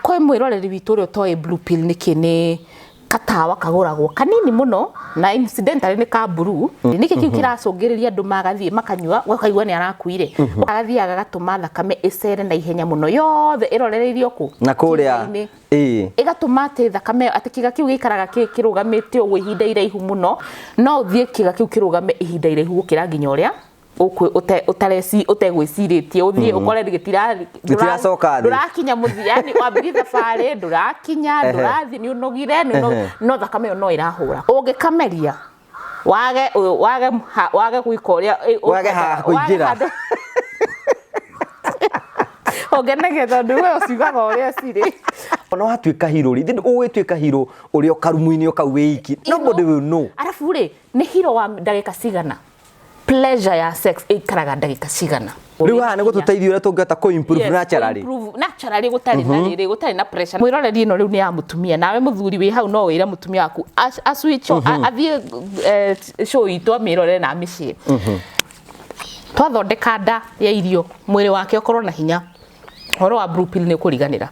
Kwa mwiroreri witu uri toy blue pill ni katawa kaguragwo kanini muno na incidentally ni ka blue niki kiu kiracungiriria andu magathie makanyua gakaigua ni arakuire agathiaga gatuma thakame icere na ihenya muno yothe irorereirio ku na kuria igatuma ati thakame ati kiga kiu gikaraga kirugamite ugu ihinda iraihu muno no uthie kiga kiu kirugame ihinda iraihu gukira nginya uria utareci utegwiciritie uthie ukore gitiracoka ndurakinya muthiani wambiri thabari ndurakinya ndurathi ni unogire no thakame no irahura ungikameria wage gwika uria wage ha kuingira ogenege tondu we ucigaga uria ciri no atuika hiro ri ugituika hiro uria karumuini ukawiki nobody will know arafu ri ni hiro wa ndagika cigana pleasure ya sex ikaraga ndagika cigana riu ha ni gututeithia uria tungeta ko improve naturally gutari na riri gutari na pressure mwiroreri ino riu ni ya mutumia nawe muthuri wi hau no wira mutumia waku switch athie show itu amirore na micii twathondeka nda ya irio mwiri wake ukorwo na hinya horo wa blue pill ni kuriganira